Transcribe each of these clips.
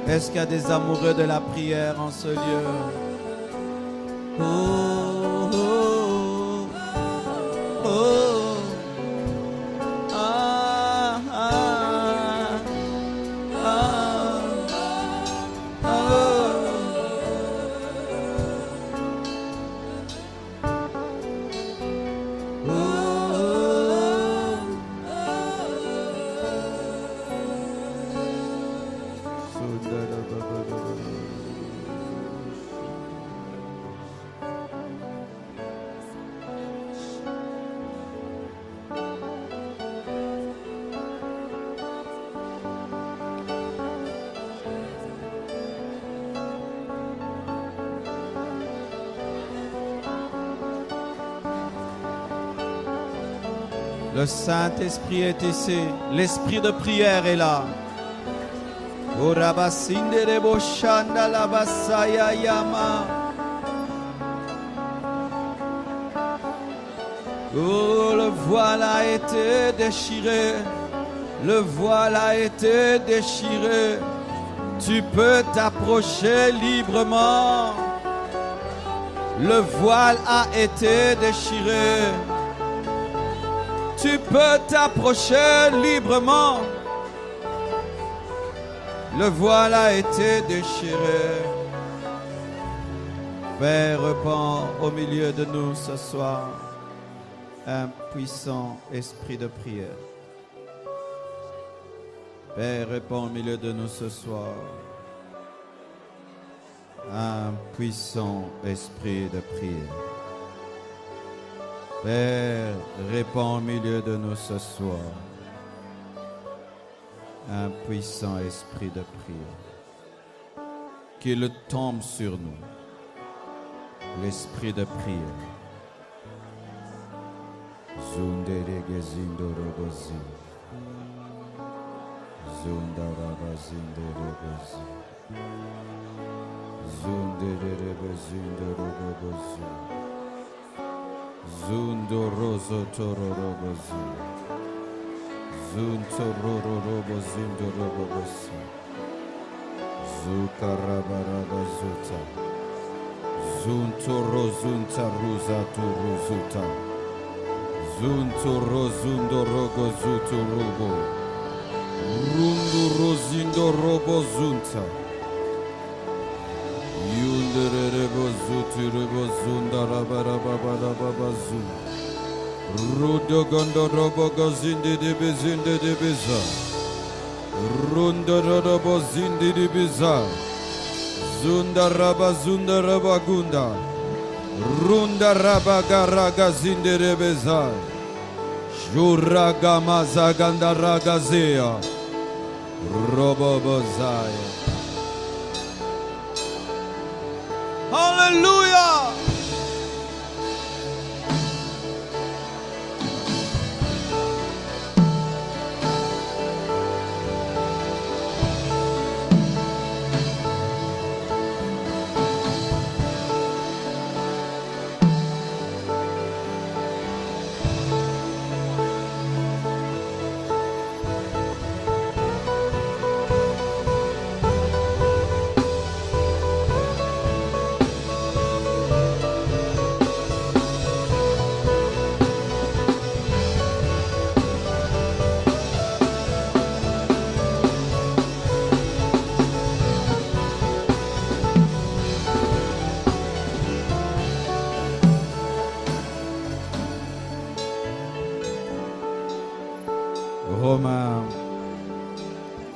Est-ce qu'il y a des amoureux de la prière en ce lieu? Oh, oh, oh. Ah, ah, ah, Le Saint-Esprit est ici. L'Esprit de prière est là. Oh, le voile a été déchiré. Le voile a été déchiré. Tu peux t'approcher librement. Le voile a été déchiré. Tu peux t'approcher librement. Le voile a été déchiré. Père, répands au milieu de nous ce soir un puissant esprit de prière. Père, répands au milieu de nous ce soir un puissant esprit de prière. Père, répands au milieu de nous ce soir un puissant esprit de prière. Qu'il tombe sur nous, l'esprit de prière. Zunderegezindoregozi. Zundarabazindorogozi. Zunderegezindoregozi. Zundorozo tororobozi. Zuntororobozindorobozi. Zukarabarabazuta. Zuntorozuntaruza turuzuta. Zuntorozundorogozuturubo. Rundurozindorobozunta. Yunderebozundarabarabababazu. Rudogondorobogozindidibizindidibisa. Rundorobozindidibisa. Zundarabazundarabagunda. Rundarabagaragazindirebeza. Shuragamazagandaragazea. Robobozaya. Hallelujah! Romains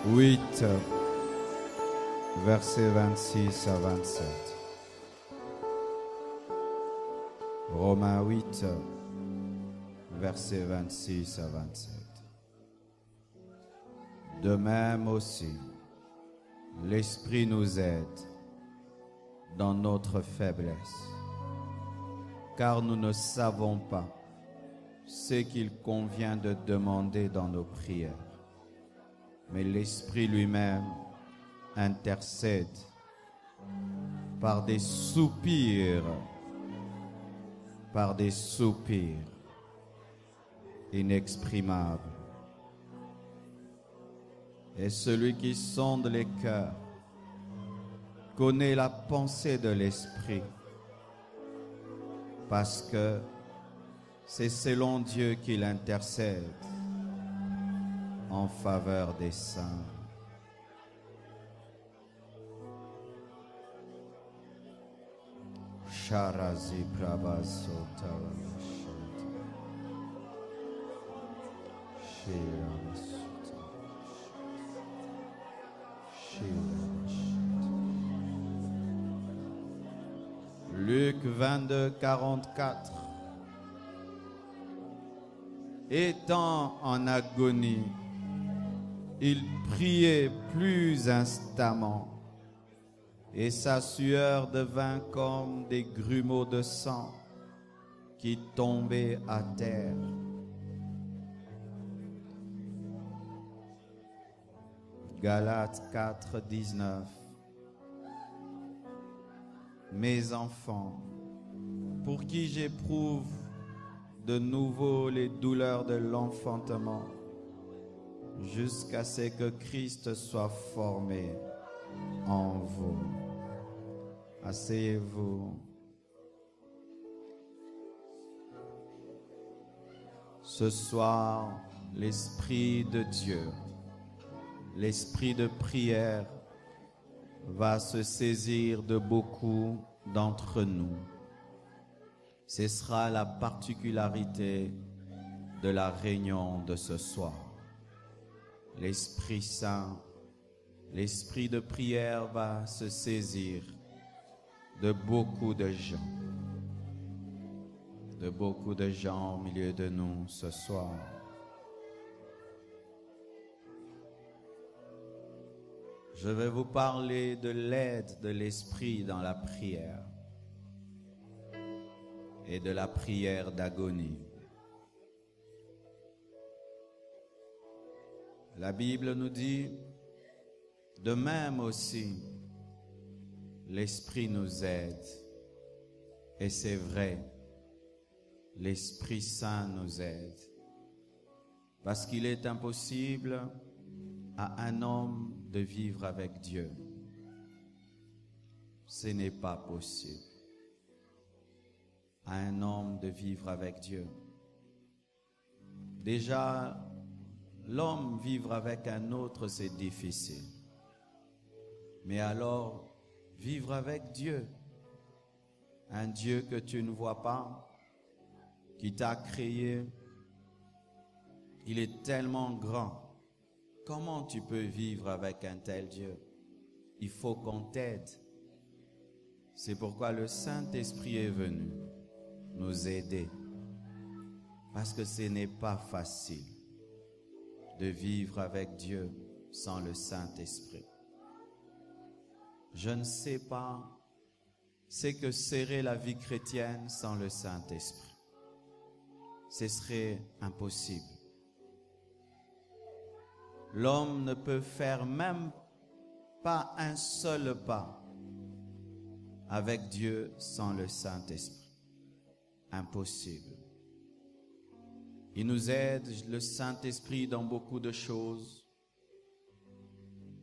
8, versets 26 à 27. Romains 8, versets 26 à 27. De même aussi, l'Esprit nous aide dans notre faiblesse, car nous ne savons pas ce qu'il convient de demander dans nos prières. Mais l'Esprit lui-même intercède par des soupirs inexprimables. Et celui qui sonde les cœurs connaît la pensée de l'Esprit, parce que c'est selon Dieu qu'il intercède en faveur des saints. Sharazi Prabaso Taramashanta. Shiramasuta. Shiramashanta. Luc 22, 44. Étant en agonie, il priait plus instamment, et sa sueur devint comme des grumeaux de sang qui tombaient à terre. Galates 4, 19. Mes enfants, pour qui j'éprouve de nouveau les douleurs de l'enfantement, jusqu'à ce que Christ soit formé en vous. Asseyez-vous. Ce soir, l'Esprit de Dieu, l'Esprit de prière, va se saisir de beaucoup d'entre nous. Ce sera la particularité de la réunion de ce soir. L'Esprit Saint, l'Esprit de prière va se saisir de beaucoup de gens au milieu de nous ce soir. Je vais vous parler de l'aide de l'Esprit dans la prière et de la prière d'agonie. La Bible nous dit, de même aussi, l'Esprit nous aide. Et c'est vrai, l'Esprit Saint nous aide. Parce qu'il est impossible à un homme de vivre avec Dieu. Ce n'est pas possible. À un homme de vivre avec Dieu. Déjà, l'homme vivre avec un autre, c'est difficile. Mais alors, vivre avec Dieu, un Dieu que tu ne vois pas, qui t'a créé, il est tellement grand. Comment tu peux vivre avec un tel Dieu? Il faut qu'on t'aide. C'est pourquoi le Saint-Esprit est venu nous aider. Parce que ce n'est pas facile de vivre avec Dieu sans le Saint-Esprit. Je ne sais pas ce que serait la vie chrétienne sans le Saint-Esprit. Ce serait impossible. L'homme ne peut faire même pas un seul pas avec Dieu sans le Saint-Esprit. Impossible. Il nous aide, le Saint-Esprit, dans beaucoup de choses,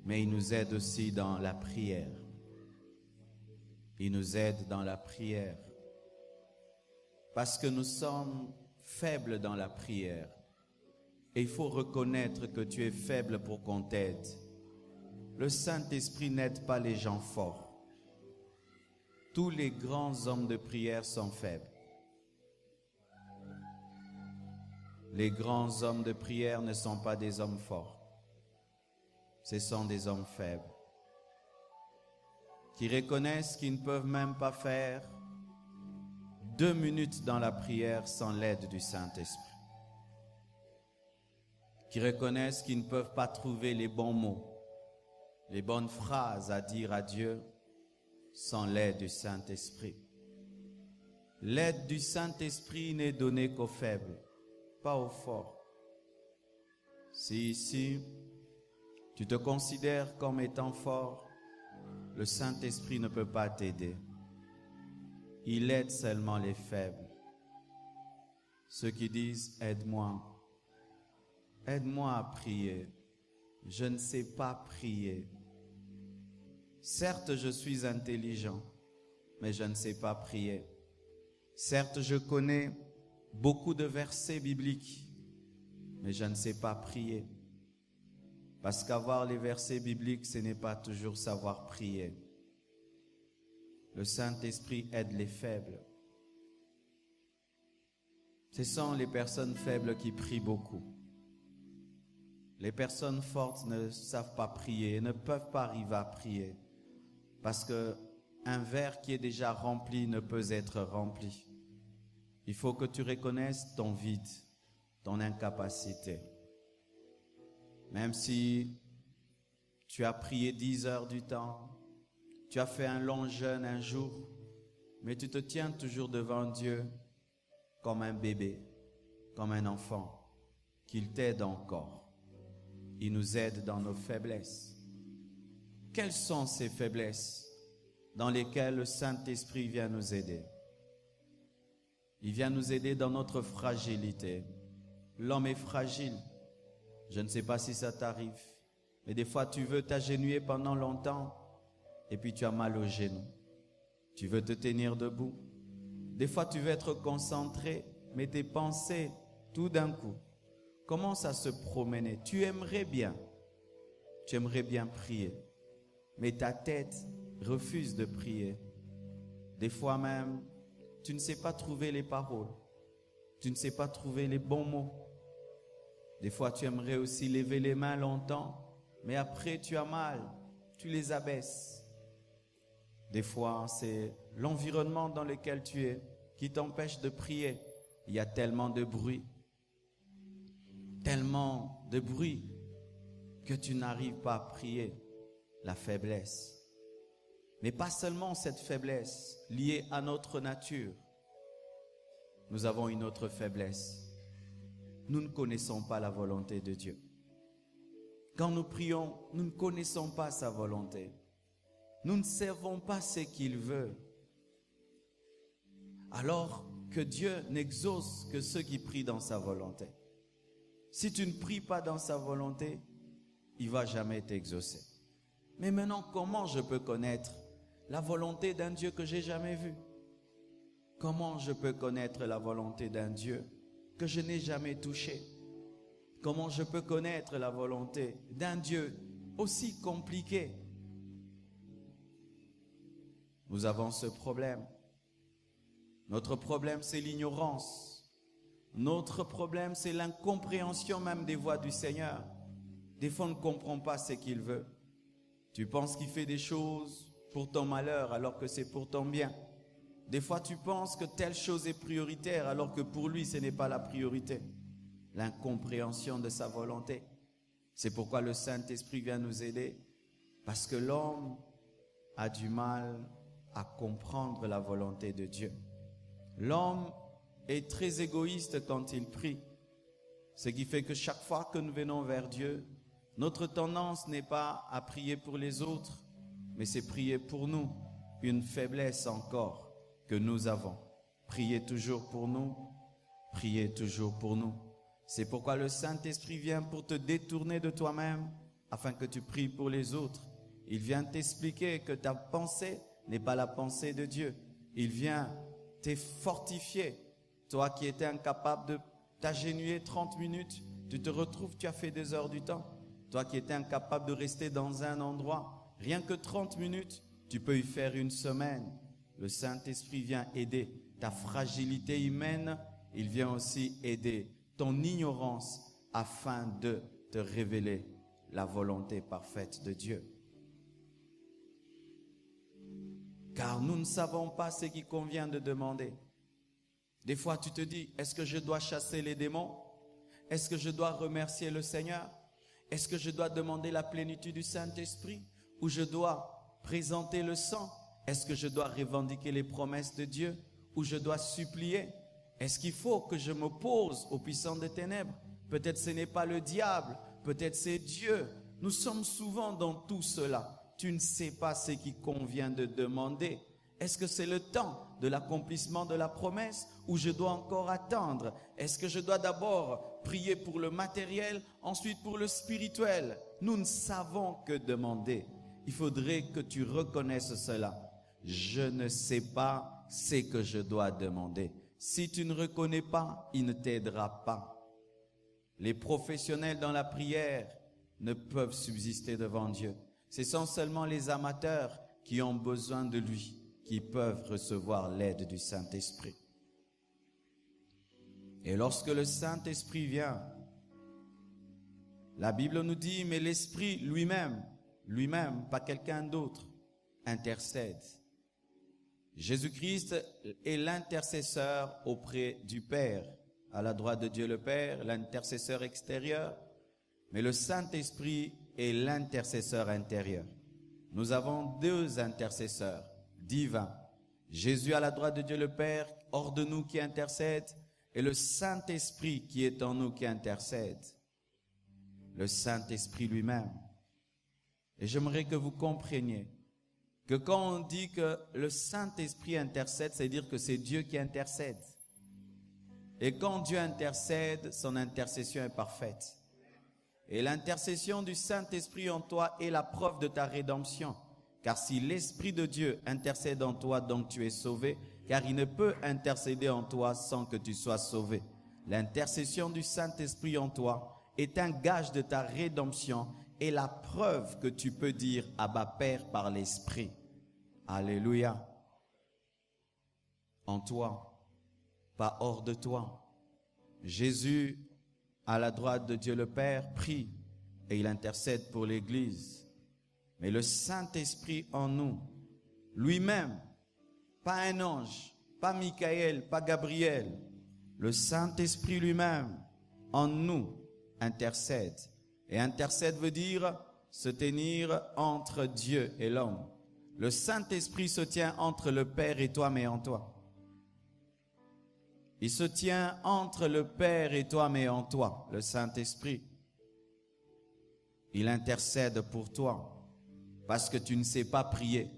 mais il nous aide aussi dans la prière. Il nous aide dans la prière parce que nous sommes faibles dans la prière. Et il faut reconnaître que tu es faible pour qu'on t'aide. Le Saint-Esprit n'aide pas les gens forts. Tous les grands hommes de prière sont faibles. Les grands hommes de prière ne sont pas des hommes forts. Ce sont des hommes faibles qui reconnaissent qu'ils ne peuvent même pas faire 2 minutes dans la prière sans l'aide du Saint-Esprit. Qui reconnaissent qu'ils ne peuvent pas trouver les bons mots, les bonnes phrases à dire à Dieu sans l'aide du Saint-Esprit. L'aide du Saint-Esprit n'est donnée qu'aux faibles, pas aux forts. Si ici, tu te considères comme étant fort, le Saint-Esprit ne peut pas t'aider. Il aide seulement les faibles. Ceux qui disent « aide-moi ». Aide-moi à prier. Je ne sais pas prier. Certes, je suis intelligent, mais je ne sais pas prier. Certes, je connais beaucoup de versets bibliques, mais je ne sais pas prier. Parce qu'avoir les versets bibliques, ce n'est pas toujours savoir prier. Le Saint-Esprit aide les faibles. Ce sont les personnes faibles qui prient beaucoup. Les personnes fortes ne savent pas prier, ne peuvent pas arriver à prier. Parce qu'un verre qui est déjà rempli ne peut être rempli. Il faut que tu reconnaisses ton vide, ton incapacité. Même si tu as prié 10 heures du temps, tu as fait un long jeûne un jour, mais tu te tiens toujours devant Dieu comme un bébé, comme un enfant, qu'il t'aide encore. Il nous aide dans nos faiblesses. Quelles sont ces faiblesses dans lesquelles le Saint-Esprit vient nous aider? Il vient nous aider dans notre fragilité. L'homme est fragile. Je ne sais pas si ça t'arrive, mais des fois tu veux t'agenouiller pendant longtemps et puis tu as mal au genou. Tu veux te tenir debout. Des fois tu veux être concentré, mais tes pensées, tout d'un coup, commencent à se promener. Tu aimerais bien prier, mais ta tête refuse de prier. Des fois même, tu ne sais pas trouver les paroles. Tu ne sais pas trouver les bons mots. Des fois, tu aimerais aussi lever les mains longtemps, mais après, tu as mal. Tu les abaisses. Des fois, c'est l'environnement dans lequel tu es qui t'empêche de prier. Il y a tellement de bruit que tu n'arrives pas à prier. La faiblesse. Mais pas seulement cette faiblesse liée à notre nature. Nous avons une autre faiblesse. Nous ne connaissons pas la volonté de Dieu. Quand nous prions, nous ne connaissons pas sa volonté. Nous ne savons pas ce qu'il veut. Alors que Dieu n'exauce que ceux qui prient dans sa volonté. Si tu ne pries pas dans sa volonté, il ne va jamais t'exaucer. Mais maintenant, comment je peux connaître la volonté d'un Dieu que je n'ai jamais vu? Comment je peux connaître la volonté d'un Dieu que je n'ai jamais touché? Comment je peux connaître la volonté d'un Dieu aussi compliqué? Nous avons ce problème. Notre problème, c'est l'ignorance. Notre problème, c'est l'incompréhension même des voies du Seigneur. Des fois, on ne comprend pas ce qu'il veut. Tu penses qu'il fait des choses pour ton malheur alors que c'est pour ton bien. Des fois, tu penses que telle chose est prioritaire alors que pour lui, ce n'est pas la priorité. L'incompréhension de sa volonté. C'est pourquoi le Saint-Esprit vient nous aider. Parce que l'homme a du mal à comprendre la volonté de Dieu. L'homme est très égoïste quand il prie. Ce qui fait que chaque fois que nous venons vers Dieu, notre tendance n'est pas à prier pour les autres, mais c'est prier pour nous. Une faiblesse encore que nous avons. Priez toujours pour nous. Priez toujours pour nous. C'est pourquoi le Saint-Esprit vient pour te détourner de toi-même afin que tu pries pour les autres. Il vient t'expliquer que ta pensée n'est pas la pensée de Dieu. Il vient te fortifier. Toi qui étais incapable de t'agenouiller 30 minutes, tu te retrouves, tu as fait 2 heures du temps. Toi qui étais incapable de rester dans un endroit, rien que 30 minutes, tu peux y faire 1 semaine. Le Saint-Esprit vient aider ta fragilité humaine. Il vient aussi aider ton ignorance afin de te révéler la volonté parfaite de Dieu. Car nous ne savons pas ce qu'il convient de demander. Des fois, tu te dis, est-ce que je dois chasser les démons? Est-ce que je dois remercier le Seigneur? Est-ce que je dois demander la plénitude du Saint-Esprit? Ou je dois présenter le sang? Est-ce que je dois revendiquer les promesses de Dieu? Ou je dois supplier? Est-ce qu'il faut que je m'oppose aux puissants des ténèbres? Peut-être ce n'est pas le diable, peut-être c'est Dieu. Nous sommes souvent dans tout cela. Tu ne sais pas ce qui convient de demander. Est-ce que c'est le temps de l'accomplissement de la promesse ou je dois encore attendre? Est-ce que je dois d'abord prier pour le matériel, ensuite pour le spirituel? Nous ne savons que demander. il faudrait que tu reconnaisses cela. Je ne sais pas ce que je dois demander. Si tu ne reconnais pas, il ne t'aidera pas. Les professionnels dans la prière ne peuvent subsister devant Dieu. Ce sont seulement les amateurs qui ont besoin de lui, qui peuvent recevoir l'aide du Saint-Esprit. Et lorsque le Saint-Esprit vient, la Bible nous dit, mais l'Esprit lui-même, pas quelqu'un d'autre, intercède. Jésus-Christ est l'intercesseur auprès du Père, à la droite de Dieu le Père, l'intercesseur extérieur, mais le Saint-Esprit est l'intercesseur intérieur. Nous avons deux intercesseurs divins. Jésus à la droite de Dieu le Père, hors de nous qui intercède, et le Saint-Esprit qui est en nous qui intercède. Le Saint-Esprit lui-même. Et j'aimerais que vous compreniez que quand on dit que le Saint-Esprit intercède, c'est dire que c'est Dieu qui intercède. Et quand Dieu intercède, son intercession est parfaite. Et l'intercession du Saint-Esprit en toi est la preuve de ta rédemption. Car si l'Esprit de Dieu intercède en toi, donc tu es sauvé, car il ne peut intercéder en toi sans que tu sois sauvé. L'intercession du Saint-Esprit en toi est un gage de ta rédemption et la preuve que tu peux dire « Abba Père » par l'Esprit. Alléluia. En toi, pas hors de toi. Jésus, à la droite de Dieu le Père, prie et il intercède pour l'Église. Mais le Saint-Esprit en nous, lui-même, pas un ange, pas Michael, pas Gabriel, le Saint-Esprit lui-même en nous intercède. Et intercède veut dire se tenir entre Dieu et l'homme. Le Saint-Esprit se tient entre le Père et toi, mais en toi. Il se tient entre le Père et toi, mais en toi, le Saint-Esprit. Il intercède pour toi parce que tu ne sais pas prier,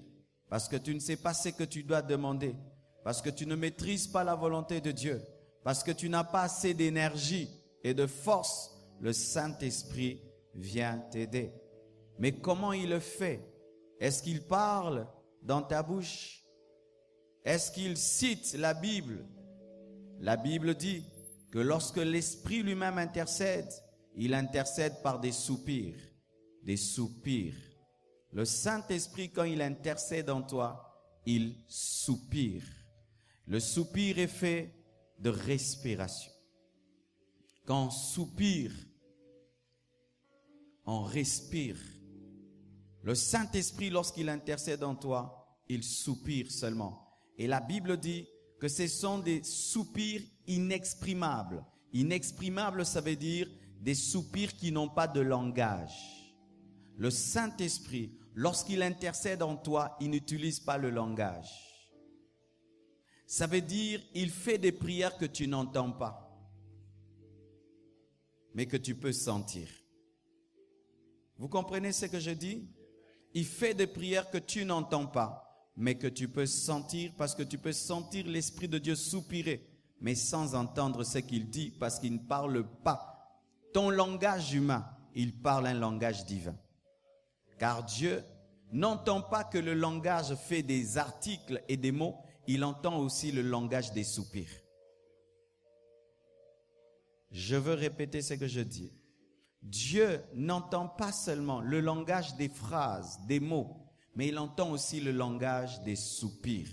parce que tu ne sais pas ce que tu dois demander, parce que tu ne maîtrises pas la volonté de Dieu, parce que tu n'as pas assez d'énergie et de force. Le Saint-Esprit vient t'aider. Mais comment il le fait? Est-ce qu'il parle dans ta bouche? Est-ce qu'il cite la Bible? La Bible dit que lorsque l'Esprit lui-même intercède, il intercède par des soupirs. Des soupirs. Le Saint-Esprit, quand il intercède en toi, il soupire. Le soupir est fait de respiration. Quand on soupire, on respire. Le Saint-Esprit, lorsqu'il intercède en toi, il soupire seulement. Et la Bible dit que ce sont des soupirs inexprimables. Inexprimables, ça veut dire des soupirs qui n'ont pas de langage. Le Saint-Esprit, lorsqu'il intercède en toi, il n'utilise pas le langage. Ça veut dire il fait des prières que tu n'entends pas, mais que tu peux sentir. Vous comprenez ce que je dis? Il fait des prières que tu n'entends pas, mais que tu peux sentir, parce que tu peux sentir l'Esprit de Dieu soupirer, mais sans entendre ce qu'il dit, parce qu'il ne parle pas ton langage humain, il parle un langage divin. Car Dieu n'entend pas que le langage fait des articles et des mots, il entend aussi le langage des soupirs. Je veux répéter ce que je dis. Dieu n'entend pas seulement le langage des phrases, des mots, mais il entend aussi le langage des soupirs.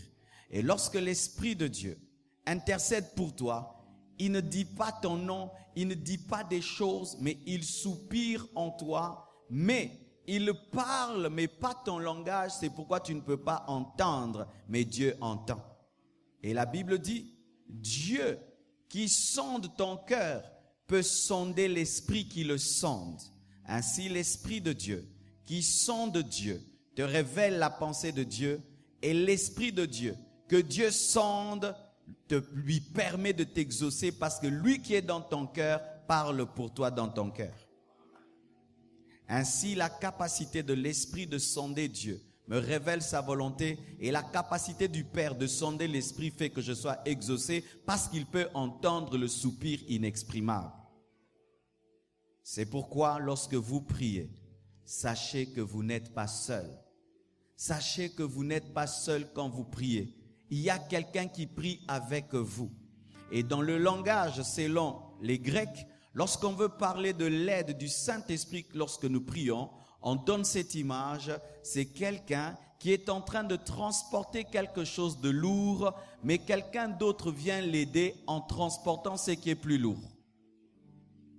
Et lorsque l'Esprit de Dieu intercède pour toi, il ne dit pas ton nom, il ne dit pas des choses, mais il soupire en toi, mais il parle, mais pas ton langage, c'est pourquoi tu ne peux pas entendre, mais Dieu entend. Et la Bible dit, Dieu qui sonde ton cœur peut sonder l'esprit qui le sonde. Ainsi, l'Esprit de Dieu qui sonde Dieu te révèle la pensée de Dieu, et l'Esprit de Dieu que Dieu sonde lui permet de t'exaucer, parce que lui qui est dans ton cœur parle pour toi dans ton cœur. Ainsi, la capacité de l'Esprit de sonder Dieu me révèle sa volonté, et la capacité du Père de sonder l'Esprit fait que je sois exaucé, parce qu'il peut entendre le soupir inexprimable. C'est pourquoi lorsque vous priez, sachez que vous n'êtes pas seul. sachez que vous n'êtes pas seul quand vous priez. Il y a quelqu'un qui prie avec vous. Et dans le langage, selon les Grecs, lorsqu'on veut parler de l'aide du Saint-Esprit lorsque nous prions, on donne cette image, c'est quelqu'un qui est en train de transporter quelque chose de lourd, mais quelqu'un d'autre vient l'aider en transportant ce qui est plus lourd.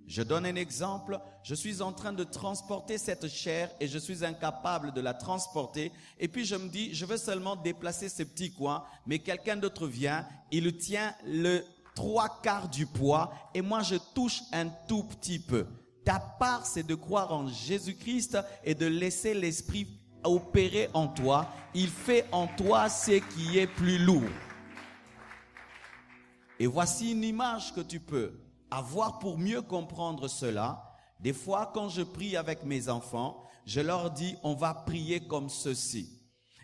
Je donne un exemple, je suis en train de transporter cette chair et je suis incapable de la transporter. Et puis je me dis, je veux seulement déplacer ce petit coin, mais quelqu'un d'autre vient, il tient le 3/4 du poids et moi je touche un tout petit peu. Ta part, c'est de croire en Jésus-Christ et de laisser l'Esprit opérer en toi. Il fait en toi ce qui est plus lourd. Et voici une image que tu peux avoir pour mieux comprendre cela. Des fois, quand je prie avec mes enfants, je leur dis, on va prier comme ceci.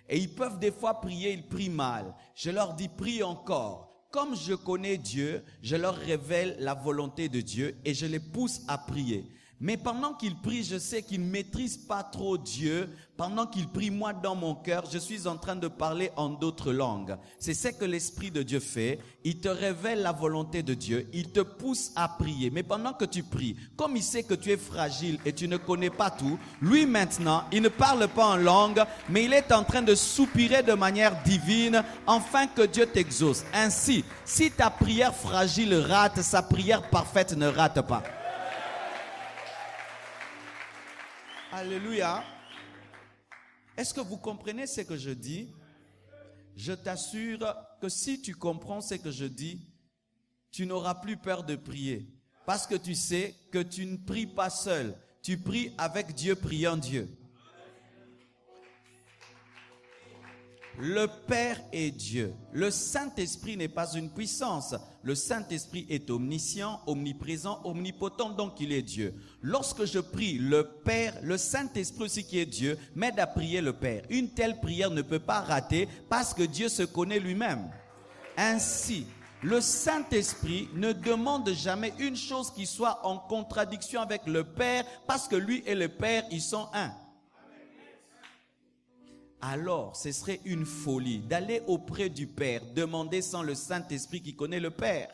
Et ils peuvent des fois prier, ils prient mal. Je leur dis, prie encore. Comme je connais Dieu, je leur révèle la volonté de Dieu et je les pousse à prier. Mais pendant qu'ils prient, je sais qu'ils ne maîtrisent pas trop Dieu. Pendant qu'ils prient, moi, dans mon cœur, je suis en train de parler en d'autres langues. C'est ce que l'Esprit de Dieu fait. Il te révèle la volonté de Dieu. Il te pousse à prier. Mais pendant que tu pries, comme il sait que tu es fragile et tu ne connais pas tout, lui maintenant, il ne parle pas en langue, mais il est en train de soupirer de manière divine, afin que Dieu t'exauce. Ainsi, si ta prière fragile rate, sa prière parfaite ne rate pas. Alléluia. Est-ce que vous comprenez ce que je dis? Je t'assure que si tu comprends ce que je dis, tu n'auras plus peur de prier. Parce que tu sais que tu ne pries pas seul. Tu pries avec Dieu, priant Dieu. Le Père est Dieu. Le Saint-Esprit n'est pas une puissance. Le Saint-Esprit est omniscient, omniprésent, omnipotent, donc il est Dieu. Lorsque je prie le Père, le Saint-Esprit aussi qui est Dieu, m'aide à prier le Père. Une telle prière ne peut pas rater parce que Dieu se connaît lui-même. Ainsi, le Saint-Esprit ne demande jamais une chose qui soit en contradiction avec le Père parce que lui et le Père, ils sont un. Alors, ce serait une folie d'aller auprès du Père, demander sans le Saint-Esprit qui connaît le Père.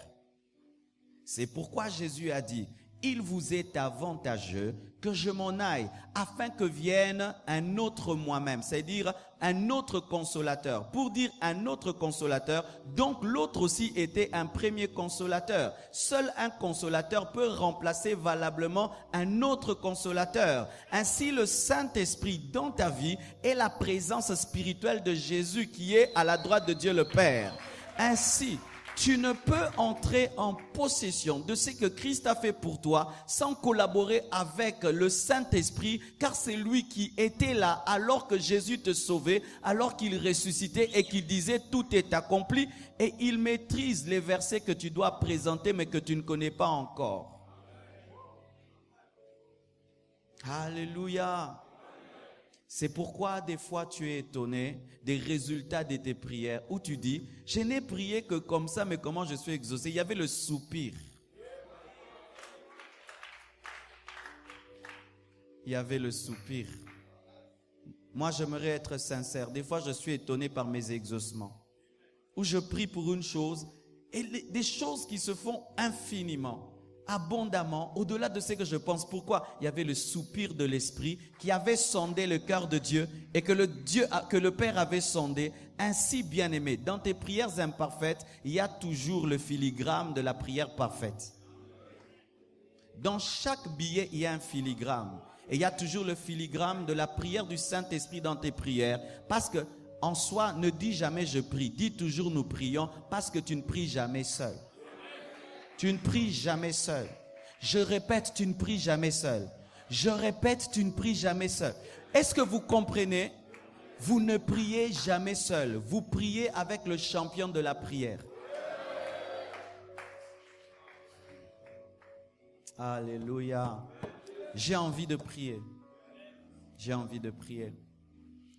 C'est pourquoi Jésus a dit, « Il vous est avantageux que je m'en aille, afin que vienne un autre moi-même. » C'est-à-dire un autre consolateur. Pour dire un autre consolateur, donc l'autre aussi était un premier consolateur. Seul un consolateur peut remplacer valablement un autre consolateur. Ainsi, le Saint-Esprit dans ta vie est la présence spirituelle de Jésus qui est à la droite de Dieu le Père. Ainsi, tu ne peux entrer en possession de ce que Christ a fait pour toi sans collaborer avec le Saint-Esprit, car c'est lui qui était là alors que Jésus te sauvait, alors qu'il ressuscitait et qu'il disait tout est accompli, et il maîtrise les versets que tu dois présenter mais que tu ne connais pas encore. Alléluia. C'est pourquoi des fois tu es étonné des résultats de tes prières où tu dis, je n'ai prié que comme ça, mais comment je suis exaucé? Il y avait le soupir. Il y avait le soupir. Moi, j'aimerais être sincère. Des fois, je suis étonné par mes exaucements. Où je prie pour une chose et des choses qui se font infiniment, abondamment, au-delà de ce que je pense. Pourquoi? Il y avait le soupir de l'Esprit qui avait sondé le cœur de Dieu et que le Père avait sondé. Ainsi, bien-aimé, dans tes prières imparfaites, il y a toujours le filigrane de la prière parfaite. Dans chaque billet, il y a un filigrane. Et il y a toujours le filigrane de la prière du Saint-Esprit dans tes prières. Parce que, en soi, ne dis jamais je prie. Dis toujours nous prions parce que tu ne pries jamais seul. Tu ne pries jamais seul. Je répète, tu ne pries jamais seul. Je répète, tu ne pries jamais seul. Est-ce que vous comprenez? Vous ne priez jamais seul. Vous priez avec le champion de la prière. Alléluia. J'ai envie de prier. J'ai envie de prier.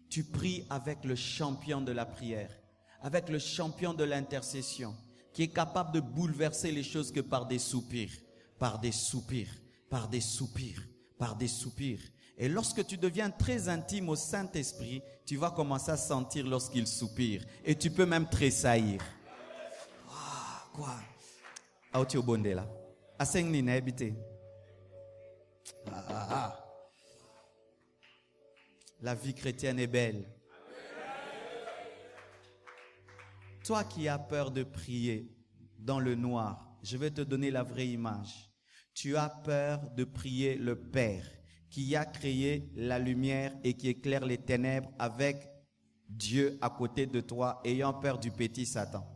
Tu pries avec le champion de la prière, avec le champion de l'intercession, qui est capable de bouleverser les choses que par des soupirs, par des soupirs, par des soupirs, par des soupirs. Et lorsque tu deviens très intime au Saint-Esprit, tu vas commencer à sentir lorsqu'il soupire. Et tu peux même tressaillir. Ah, quoi? Ah, tu es au bonde là. À 5 lignes, habité. La vie chrétienne est belle. Toi qui as peur de prier dans le noir, je vais te donner la vraie image. Tu as peur de prier le Père qui a créé la lumière et qui éclaire les ténèbres avec Dieu à côté de toi, ayant peur du petit Satan.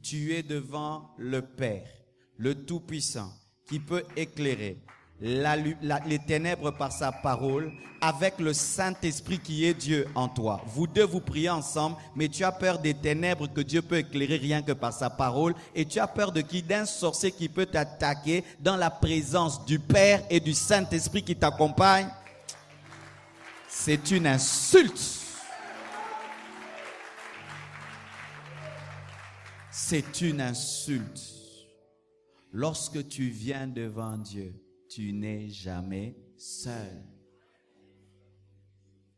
Tu es devant le Père, le Tout-Puissant, qui peut éclairer les ténèbres par sa parole avec le Saint-Esprit qui est Dieu en toi. Vous deux, vous priez ensemble, mais tu as peur des ténèbres que Dieu peut éclairer rien que par sa parole. Et tu as peur de qui? D'un sorcier qui peut t'attaquer dans la présence du Père et du Saint-Esprit qui t'accompagne. C'est une insulte. C'est une insulte. Lorsque tu viens devant Dieu, tu n'es jamais seul.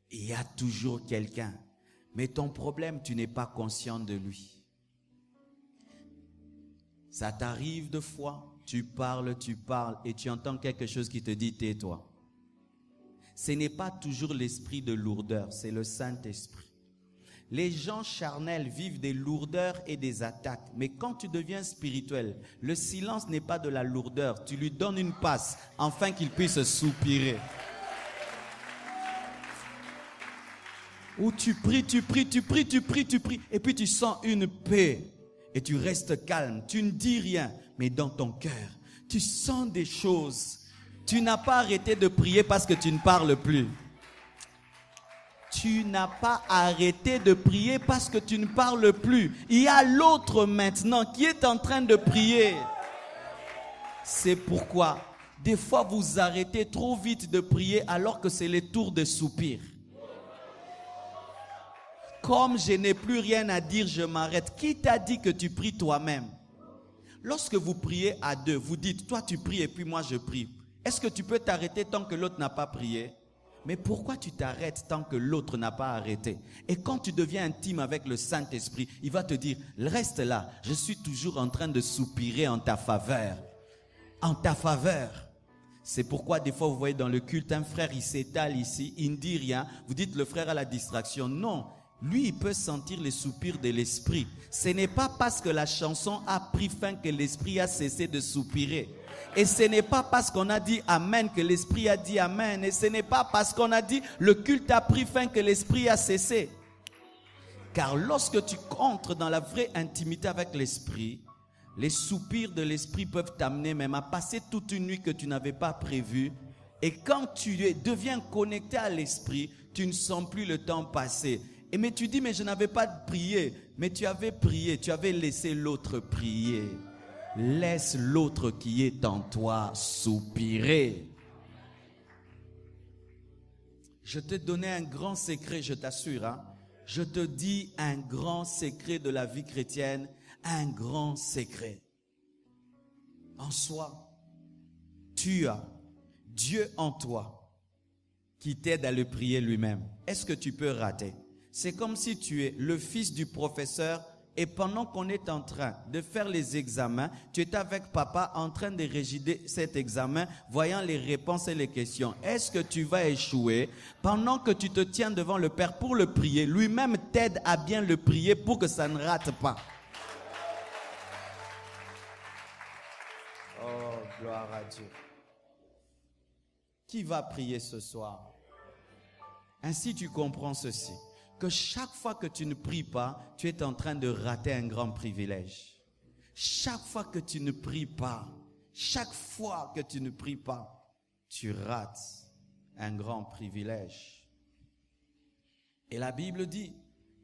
Il y a toujours quelqu'un. Mais ton problème, tu n'es pas conscient de lui. Ça t'arrive de fois, tu parles et tu entends quelque chose qui te dit tais-toi. Ce n'est pas toujours l'esprit de lourdeur, c'est le Saint-Esprit. Les gens charnels vivent des lourdeurs et des attaques. Mais quand tu deviens spirituel, le silence n'est pas de la lourdeur. Tu lui donnes une passe afin qu'il puisse soupirer. Ou tu pries. Et puis tu sens une paix. Et tu restes calme. Tu ne dis rien. Mais dans ton cœur, tu sens des choses. Tu n'as pas arrêté de prier parce que tu ne parles plus. Tu n'as pas arrêté de prier parce que tu ne parles plus. Il y a l'autre maintenant qui est en train de prier. C'est pourquoi, des fois, vous arrêtez trop vite de prier alors que c'est le tour de soupir. Comme je n'ai plus rien à dire, je m'arrête. Qui t'a dit que tu pries toi-même? Lorsque vous priez à deux, vous dites, toi tu pries et puis moi je prie. Est-ce que tu peux t'arrêter tant que l'autre n'a pas prié? Mais pourquoi tu t'arrêtes tant que l'autre n'a pas arrêté? Et quand tu deviens intime avec le Saint-Esprit, il va te dire, reste là, je suis toujours en train de soupirer en ta faveur. En ta faveur. C'est pourquoi des fois vous voyez dans le culte, un frère il s'étale ici, il ne dit rien. Vous dites le frère a la distraction. Non, lui il peut sentir les soupirs de l'esprit. Ce n'est pas parce que la chanson a pris fin que l'esprit a cessé de soupirer. Et ce n'est pas parce qu'on a dit Amen que l'Esprit a dit Amen. Et ce n'est pas parce qu'on a dit le culte a pris fin que l'Esprit a cessé. Car lorsque tu entres dans la vraie intimité avec l'Esprit, les soupirs de l'Esprit peuvent t'amener même à passer toute une nuit que tu n'avais pas prévue. Et quand tu deviens connecté à l'Esprit, tu ne sens plus le temps passer. Mais tu dis, mais je n'avais pas prié. Mais tu avais prié, tu avais laissé l'autre prier. Laisse l'autre qui est en toi soupirer. Je te donnais un grand secret, je t'assure. Hein? Je te dis un grand secret de la vie chrétienne, un grand secret. En soi, tu as Dieu en toi qui t'aide à le prier lui-même. Est-ce que tu peux rater? C'est comme si tu es le fils du professeur. Et pendant qu'on est en train de faire les examens, tu es avec papa en train de rédiger cet examen, voyant les réponses et les questions. Est-ce que tu vas échouer? Pendant que tu te tiens devant le Père pour le prier, lui-même t'aide à bien le prier pour que ça ne rate pas. Oh, gloire à Dieu. Qui va prier ce soir? Ainsi tu comprends ceci. Que chaque fois que tu ne pries pas, tu es en train de rater un grand privilège. Chaque fois que tu ne pries pas, tu rates un grand privilège. Et la Bible dit,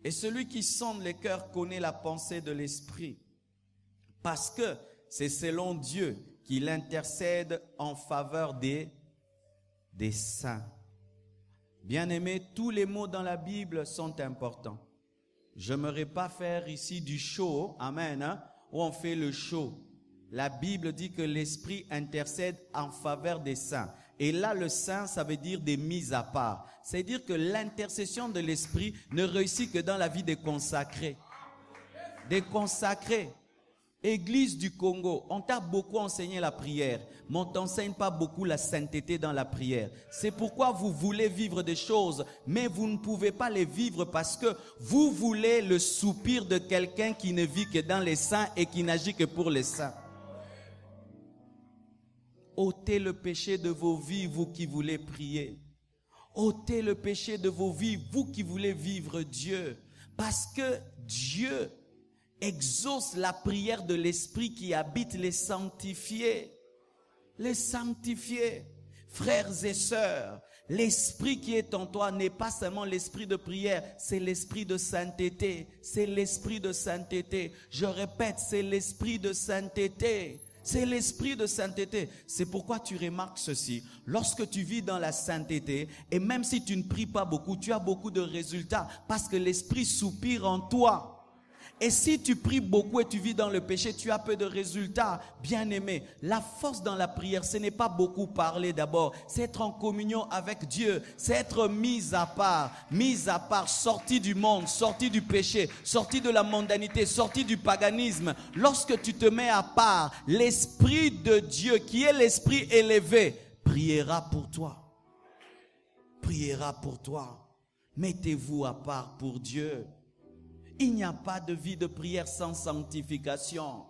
et celui qui sonde les cœurs connaît la pensée de l'Esprit, parce que c'est selon Dieu qu'il intercède en faveur des saints. Bien-aimés, tous les mots dans la Bible sont importants. Je n'aimerais pas faire ici du show, amen, hein, où on fait le show. La Bible dit que l'Esprit intercède en faveur des saints. Et là, le saint, ça veut dire des mises à part. C'est-à-dire que l'intercession de l'esprit ne réussit que dans la vie des consacrés. Des consacrés. Église du Congo, on t'a beaucoup enseigné la prière, mais on ne t'enseigne pas beaucoup la sainteté dans la prière. C'est pourquoi vous voulez vivre des choses, mais vous ne pouvez pas les vivre parce que vous voulez le soupir de quelqu'un qui ne vit que dans les saints et qui n'agit que pour les saints. Ôtez le péché de vos vies, vous qui voulez prier. Ôtez le péché de vos vies, vous qui voulez vivre Dieu. Parce que Dieu exauce la prière de l'Esprit qui habite les sanctifiés. Les sanctifiés. Frères et sœurs, l'Esprit qui est en toi n'est pas seulement l'Esprit de prière, c'est l'Esprit de sainteté. C'est l'Esprit de sainteté. Je répète, c'est l'Esprit de sainteté. C'est l'Esprit de sainteté. C'est pourquoi tu remarques ceci. Lorsque tu vis dans la sainteté, et même si tu ne pries pas beaucoup, tu as beaucoup de résultats parce que l'Esprit soupire en toi. Et si tu pries beaucoup et tu vis dans le péché, tu as peu de résultats. Bien-aimé, la force dans la prière, ce n'est pas beaucoup parler d'abord. C'est être en communion avec Dieu. C'est être mis à part, sorti du monde, sorti du péché, sorti de la mondanité, sorti du paganisme. Lorsque tu te mets à part, l'Esprit de Dieu, qui est l'Esprit élevé, priera pour toi. Priera pour toi. Mettez-vous à part pour Dieu. Il n'y a pas de vie de prière sans sanctification.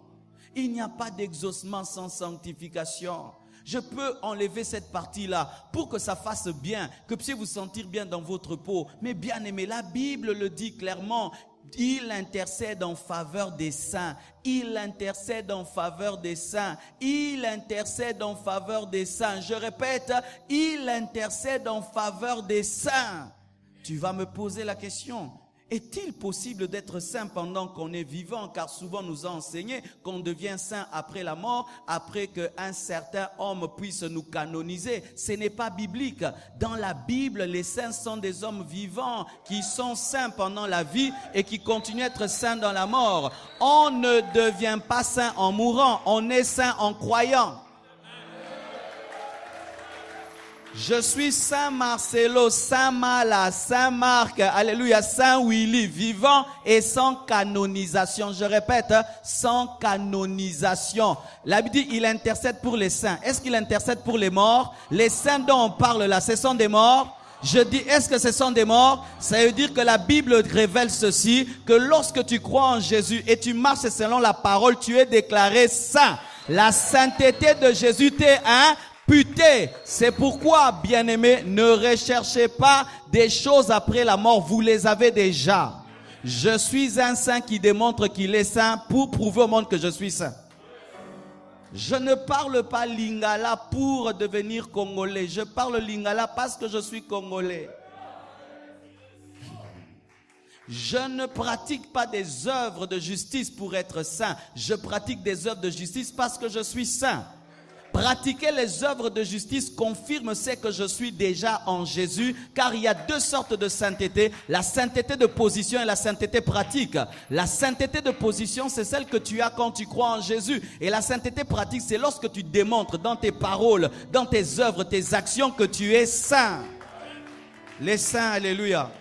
Il n'y a pas d'exaucement sans sanctification. Je peux enlever cette partie-là pour que ça fasse bien, que vous puissiez vous sentir bien dans votre peau. Mais bien aimé, la Bible le dit clairement. Il intercède en faveur des saints. Il intercède en faveur des saints. Il intercède en faveur des saints. Je répète, il intercède en faveur des saints. Tu vas me poser la question. Est-il possible d'être saint pendant qu'on est vivant? Car souvent nous a enseigné qu'on devient saint après la mort, après qu'un certain homme puisse nous canoniser. Ce n'est pas biblique. Dans la Bible, les saints sont des hommes vivants qui sont saints pendant la vie et qui continuent à être saints dans la mort. On ne devient pas saint en mourant, on est saint en croyant. Je suis Saint Marcelo, Saint Mala, Saint Marc, alléluia, Saint Willy, vivant et sans canonisation. Je répète, sans canonisation. La Bible dit, il intercède pour les saints. Est-ce qu'il intercède pour les morts? Les saints dont on parle là, ce sont des morts? Je dis, est-ce que ce sont des morts? Ça veut dire que la Bible révèle ceci, que lorsque tu crois en Jésus et tu marches selon la parole, tu es déclaré saint. La sainteté de Jésus t'est imputée. C'est pourquoi, bien-aimés, ne recherchez pas des choses après la mort, vous les avez déjà. Je suis un saint qui démontre qu'il est saint pour prouver au monde que je suis saint. Je ne parle pas lingala pour devenir congolais. Je parle lingala parce que je suis congolais. Je ne pratique pas des œuvres de justice pour être saint. Je pratique des œuvres de justice parce que je suis saint. Pratiquer les œuvres de justice confirme ce que je suis déjà en Jésus, car il y a deux sortes de sainteté, la sainteté de position et la sainteté pratique. La sainteté de position, c'est celle que tu as quand tu crois en Jésus. Et la sainteté pratique, c'est lorsque tu démontres dans tes paroles, dans tes œuvres, tes actions que tu es saint. Les saints, alléluia.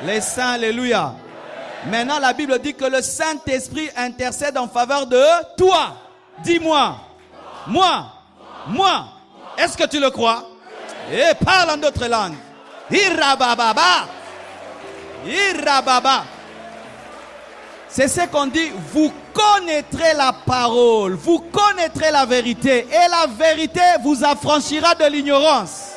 Les saints, alléluia. Maintenant, la Bible dit que le Saint-Esprit intercède en faveur de toi. Dis-moi. Moi. Est-ce que tu le crois? Et parle en d'autres langues. Irabababa. C'est ce qu'on dit. Vous connaîtrez la parole. Vous connaîtrez la vérité. Et la vérité vous affranchira de l'ignorance.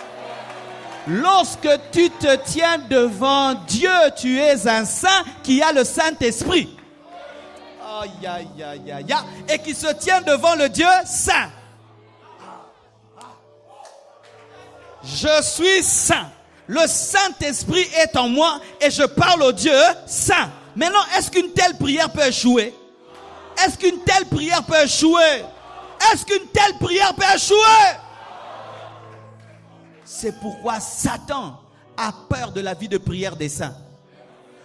Lorsque tu te tiens devant Dieu, tu es un saint qui a le Saint-Esprit. Et qui se tient devant le Dieu saint. Je suis saint. Le Saint-Esprit est en moi et je parle au Dieu saint. Maintenant, est-ce qu'une telle prière peut échouer? Est-ce qu'une telle prière peut échouer? Est-ce qu'une telle prière peut échouer? C'est pourquoi Satan a peur de la vie de prière des saints.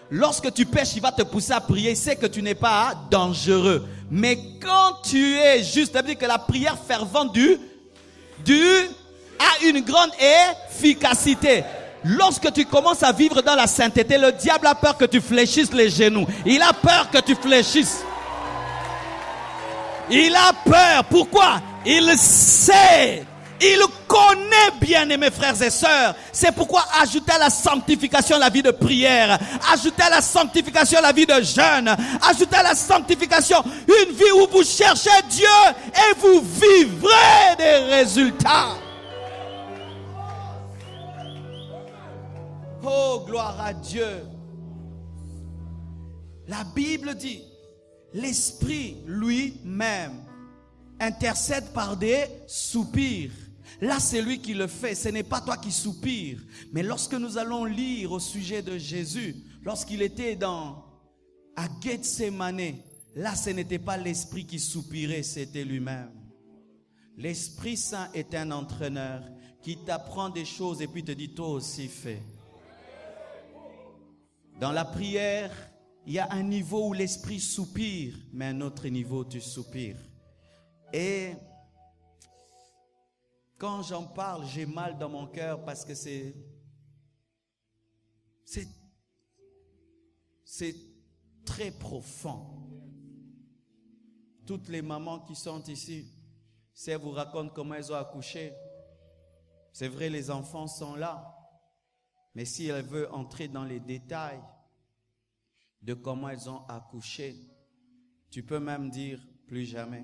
Lorsque tu pêches, il va te pousser à prier. Il sait que tu n'es pas dangereux. Mais quand tu es juste, ça veut dire que la prière fervente du a une grande efficacité. Lorsque tu commences à vivre dans la sainteté, le diable a peur que tu fléchisses les genoux. Il a peur que tu fléchisses. Il a peur. Pourquoi? Il sait. Il connaît bien, mes frères et sœurs. C'est pourquoi ajouter à la sanctification la vie de prière. Ajouter à la sanctification la vie de jeûne. Ajouter à la sanctification une vie où vous cherchez Dieu et vous vivrez des résultats. Oh, gloire à Dieu. La Bible dit, l'Esprit lui-même intercède par des soupirs. Là, c'est lui qui le fait. Ce n'est pas toi qui soupires. Mais lorsque nous allons lire au sujet de Jésus, lorsqu'il était à Gethsémane, là, ce n'était pas l'Esprit qui soupirait, c'était lui-même. L'Esprit Saint est un entraîneur qui t'apprend des choses et puis te dit, toi aussi fais. Dans la prière, il y a un niveau où l'Esprit soupire, mais un autre niveau, tu soupires. Et quand j'en parle, j'ai mal dans mon cœur parce que c'est très profond. Toutes les mamans qui sont ici, si elles vous racontent comment elles ont accouché, c'est vrai, les enfants sont là. Mais si elle veut entrer dans les détails de comment elles ont accouché, tu peux même dire plus jamais.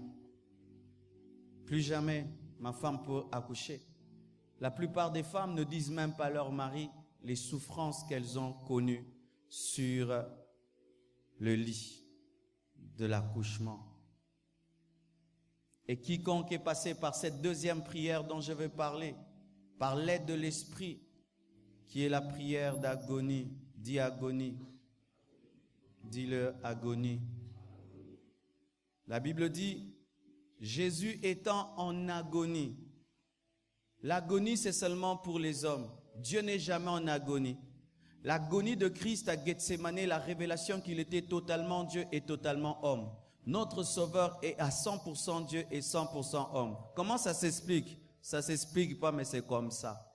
Plus jamais ma femme peut accoucher. La plupart des femmes ne disent même pas à leur mari les souffrances qu'elles ont connues sur le lit de l'accouchement. Et quiconque est passé par cette deuxième prière dont je vais parler, par l'aide de l'Esprit, qui est la prière d'agonie. Dis agonie. Dis-le agonie. La Bible dit, Jésus étant en agonie. L'agonie, c'est seulement pour les hommes. Dieu n'est jamais en agonie. L'agonie de Christ à Gethsémane, la révélation qu'il était totalement Dieu et totalement homme. Notre Sauveur est à 100% Dieu et 100% homme. Comment ça s'explique? Ça ne s'explique pas, mais c'est comme ça.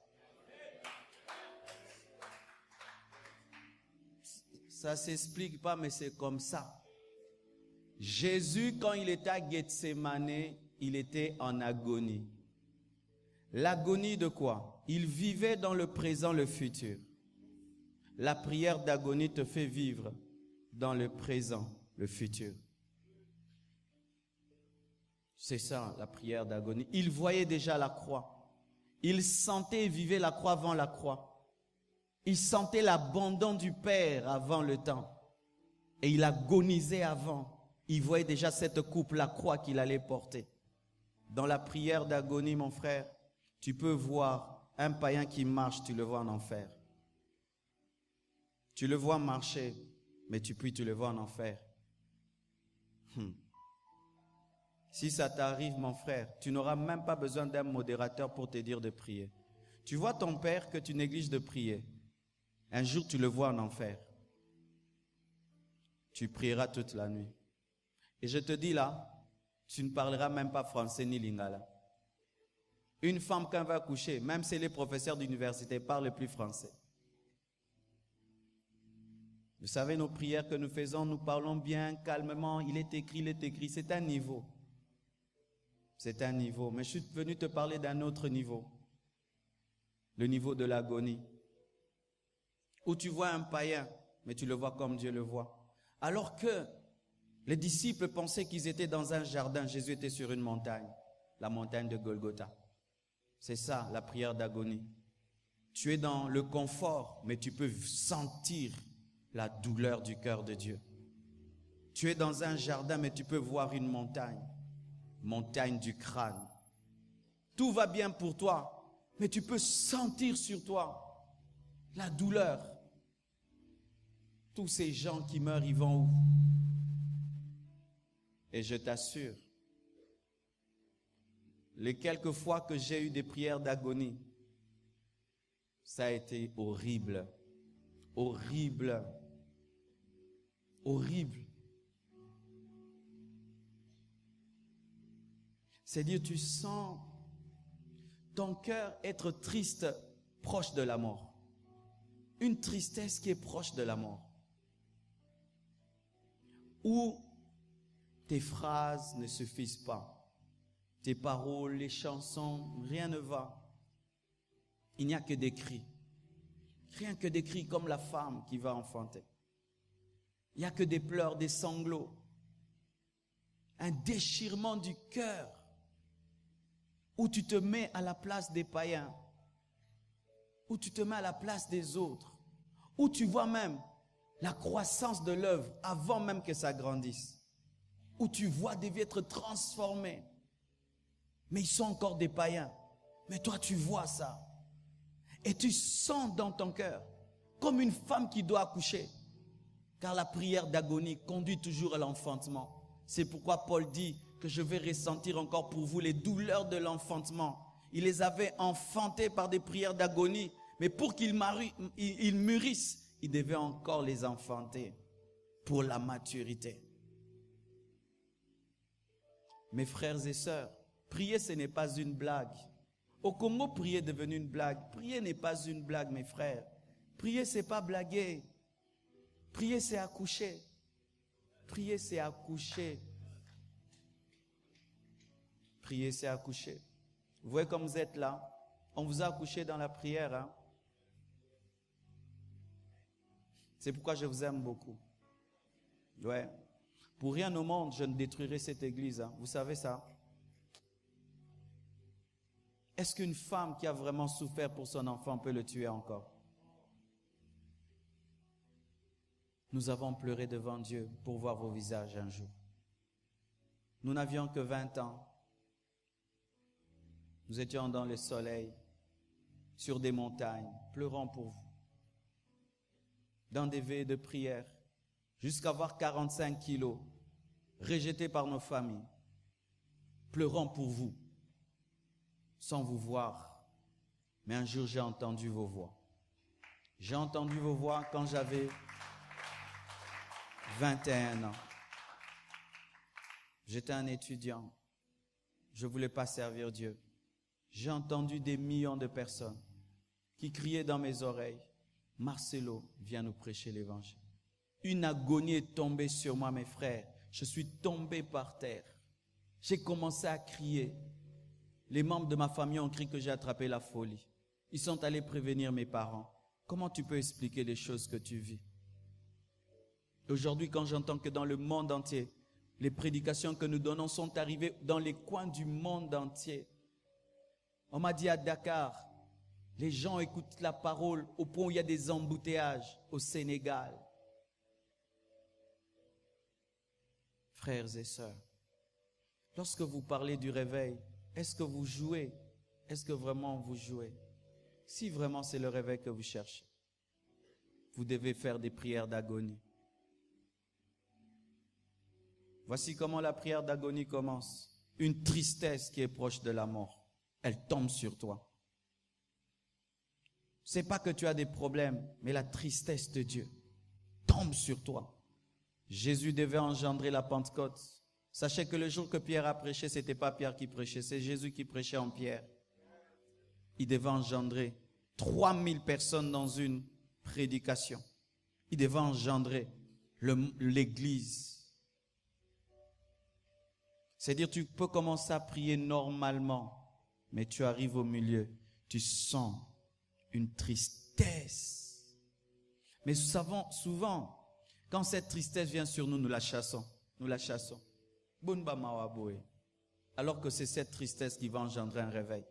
Ça ne s'explique pas, mais c'est comme ça. Jésus, quand il était à Gethsémane, il était en agonie. L'agonie de quoi? Il vivait dans le présent, le futur. La prière d'agonie te fait vivre dans le présent, le futur. C'est ça, la prière d'agonie. Il voyait déjà la croix. Il sentait et vivait la croix avant la croix. Il sentait l'abandon du Père avant le temps. Et il agonisait avant. Il voyait déjà cette coupe, la croix qu'il allait porter. Dans la prière d'agonie, mon frère, tu peux voir un païen qui marche, tu le vois en enfer. Tu le vois marcher, mais tu le vois en enfer. Si ça t'arrive, mon frère, tu n'auras même pas besoin d'un modérateur pour te dire de prier. Tu vois ton père que tu négliges de prier. Un jour, tu le vois en enfer. Tu prieras toute la nuit. Et je te dis là, tu ne parleras même pas français ni lingala. Une femme, quand elle va coucher, même si elle est professeure d'université, parle plus français. Vous savez, nos prières que nous faisons, nous parlons bien, calmement. Il est écrit. C'est un niveau. C'est un niveau. Mais je suis venu te parler d'un autre niveau. Le niveau de l'agonie. Où tu vois un païen, mais tu le vois comme Dieu le voit. Alors que les disciples pensaient qu'ils étaient dans un jardin, Jésus était sur une montagne, la montagne de Golgotha. C'est ça, la prière d'agonie. Tu es dans le confort, mais tu peux sentir la douleur du cœur de Dieu. Tu es dans un jardin, mais tu peux voir une montagne, montagne du crâne. Tout va bien pour toi, mais tu peux sentir sur toi la douleur. Tous ces gens qui meurent, ils vont où? Et je t'assure, les quelques fois que j'ai eu des prières d'agonie, ça a été horrible. Horrible. Horrible. C'est-à-dire, tu sens ton cœur être triste, proche de la mort. Une tristesse qui est proche de la mort. Où tes phrases ne suffisent pas. Tes paroles, les chansons, rien ne va. Il n'y a que des cris. Rien que des cris comme la femme qui va enfanter. Il n'y a que des pleurs, des sanglots. Un déchirement du cœur. Où tu te mets à la place des païens. Où tu te mets à la place des autres. Où tu vois même la croissance de l'œuvre avant même que ça grandisse. Où tu vois des vies être transformées. Mais ils sont encore des païens. Mais toi tu vois ça. Et tu sens dans ton cœur, comme une femme qui doit accoucher. Car la prière d'agonie conduit toujours à l'enfantement. C'est pourquoi Paul dit que je vais ressentir encore pour vous les douleurs de l'enfantement. Il les avait enfantés par des prières d'agonie. Mais pour qu'ils mûrissent, il devait encore les enfanter pour la maturité. Mes frères et sœurs, prier ce n'est pas une blague. Au Congo, prier est devenu une blague. Prier n'est pas une blague, mes frères. Prier, c'est pas blaguer. Prier, c'est accoucher. Prier, c'est accoucher. Prier, c'est accoucher. Vous voyez comme vous êtes là. On vous a accouché dans la prière. Hein? C'est pourquoi je vous aime beaucoup. Ouais. Pour rien au monde, je ne détruirai cette église. Hein? Vous savez ça? Est-ce qu'une femme qui a vraiment souffert pour son enfant peut le tuer encore? Nous avons pleuré devant Dieu pour voir vos visages un jour. Nous n'avions que 20 ans. Nous étions dans le soleil, sur des montagnes, pleurant pour vous. Dans des veillées de prière, jusqu'à avoir 45 kilos, rejetés par nos familles, pleurant pour vous. Sans vous voir, mais un jour j'ai entendu vos voix. J'ai entendu vos voix quand j'avais 21 ans. J'étais un étudiant. Je ne voulais pas servir Dieu. J'ai entendu des millions de personnes qui criaient dans mes oreilles, « Marcelo, viens nous prêcher l'évangile. » Une agonie est tombée sur moi, mes frères. Je suis tombé par terre. J'ai commencé à crier. Les membres de ma famille ont crié que j'ai attrapé la folie. Ils sont allés prévenir mes parents. Comment tu peux expliquer les choses que tu vis? Aujourd'hui, quand j'entends que dans le monde entier, les prédications que nous donnons sont arrivées dans les coins du monde entier. On m'a dit à Dakar, les gens écoutent la parole au point où il y a des embouteillages au Sénégal. Frères et sœurs, lorsque vous parlez du réveil, est-ce que vous jouez? Est-ce que vraiment vous jouez? Si vraiment c'est le réveil que vous cherchez, vous devez faire des prières d'agonie. Voici comment la prière d'agonie commence. Une tristesse qui est proche de la mort. Elle tombe sur toi. C'est pas que tu as des problèmes, mais la tristesse de Dieu tombe sur toi. Jésus devait engendrer la Pentecôte. Sachez que le jour que Pierre a prêché, ce n'était pas Pierre qui prêchait, c'est Jésus qui prêchait en Pierre. Il devait engendrer 3000 personnes dans une prédication. Il devait engendrer l'église. C'est-à-dire, tu peux commencer à prier normalement, mais tu arrives au milieu, tu sens une tristesse. Mais nous savons souvent, quand cette tristesse vient sur nous, nous la chassons. Nous la chassons. Alors que c'est cette tristesse qui va engendrer un réveil.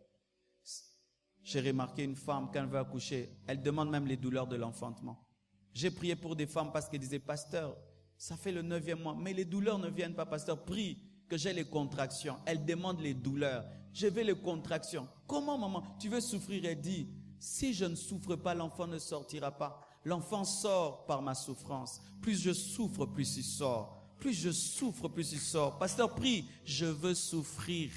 J'ai remarqué une femme, quand elle veut accoucher, elle demande même les douleurs de l'enfantement. J'ai prié pour des femmes parce qu'elles disaient, pasteur, ça fait le 9e mois, mais les douleurs ne viennent pas, pasteur, prie que j'ai les contractions. Elle demande les douleurs. Je veux les contractions. Comment, maman, tu veux souffrir? Elle dit, si je ne souffre pas, l'enfant ne sortira pas. L'enfant sort par ma souffrance. Plus je souffre, plus il sort. Plus je souffre, plus il sort. Pasteur, prie, je veux souffrir.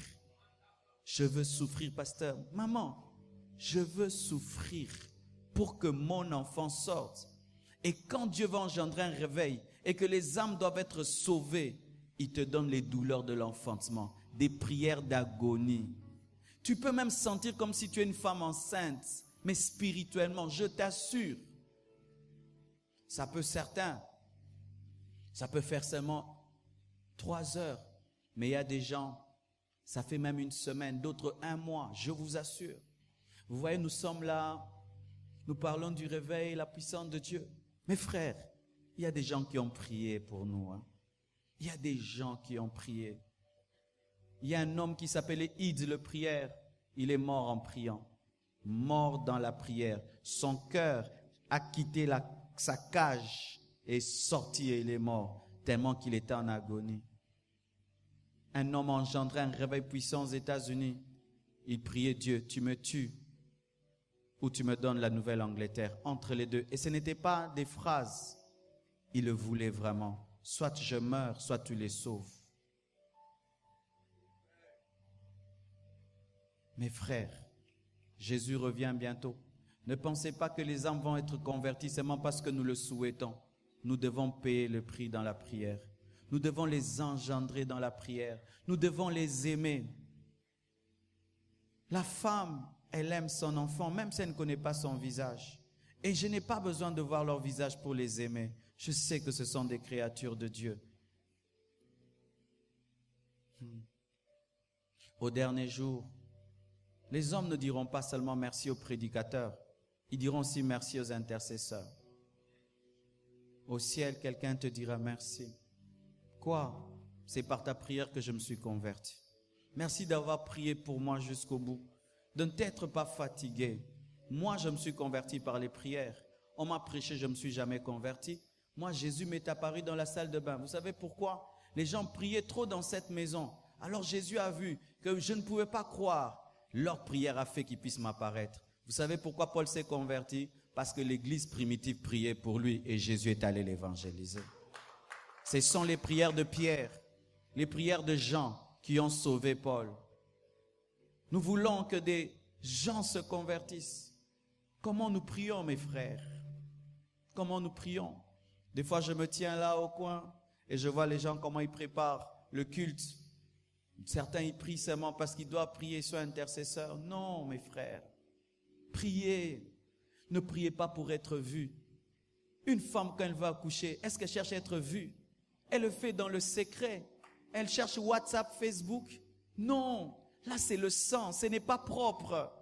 Je veux souffrir, pasteur. Maman, je veux souffrir pour que mon enfant sorte. Et quand Dieu va engendrer un réveil et que les âmes doivent être sauvées, il te donne les douleurs de l'enfantement, des prières d'agonie. Tu peux même sentir comme si tu es une femme enceinte, mais spirituellement, je t'assure. Ça peut faire seulement 3 heures, mais il y a des gens, ça fait même une semaine, d'autres 1 mois, je vous assure. Vous voyez, nous sommes là, nous parlons du réveil, la puissance de Dieu. Mes frères, il y a des gens qui ont prié pour nous. Il y a des gens qui ont prié. Il y a un homme qui s'appelait Id le prière. Il est mort en priant. Mort dans la prière. Son cœur a quitté sa cage et sorti et il est mort. Tellement qu'il était en agonie. Un homme engendré un réveil puissant aux États-Unis. Il priait Dieu, tu me tues ou tu me donnes la Nouvelle-Angleterre. Entre les deux. Et ce n'était pas des phrases. Il le voulait vraiment. Soit je meurs, soit tu les sauves. Mes frères, Jésus revient bientôt. Ne pensez pas que les âmes vont être converties seulement parce que nous le souhaitons. Nous devons payer le prix dans la prière. Nous devons les engendrer dans la prière. Nous devons les aimer. La femme, elle aime son enfant, même si elle ne connaît pas son visage. Et je n'ai pas besoin de voir leur visage pour les aimer. Je sais que ce sont des créatures de Dieu. Au dernier jour, les hommes ne diront pas seulement merci aux prédicateurs, ils diront aussi merci aux intercesseurs. Au ciel, quelqu'un te dira merci. Quoi? C'est par ta prière que je me suis converti. Merci d'avoir prié pour moi jusqu'au bout. De ne t'être pas fatigué. Moi, je me suis converti par les prières. On m'a prêché, je ne me suis jamais converti. Moi, Jésus m'est apparu dans la salle de bain. Vous savez pourquoi? Les gens priaient trop dans cette maison. Alors Jésus a vu que je ne pouvais pas croire. Leur prière a fait qu'ils puissent m'apparaître. Vous savez pourquoi Paul s'est converti? Parce que l'église primitive priait pour lui et Jésus est allé l'évangéliser. Ce sont les prières de Pierre, les prières de Jean qui ont sauvé Paul. Nous voulons que des gens se convertissent. Comment nous prions, mes frères? Comment nous prions? Des fois, je me tiens là au coin et je vois les gens comment ils préparent le culte. Certains, ils prient seulement parce qu'ils doivent prier, soit intercesseurs. Non, mes frères. Priez. Ne priez pas pour être vus. Une femme, quand elle va accoucher, est-ce qu'elle cherche à être vue? Elle le fait dans le secret. Elle cherche WhatsApp, Facebook. Non. Là, c'est le sang. Ce n'est pas propre.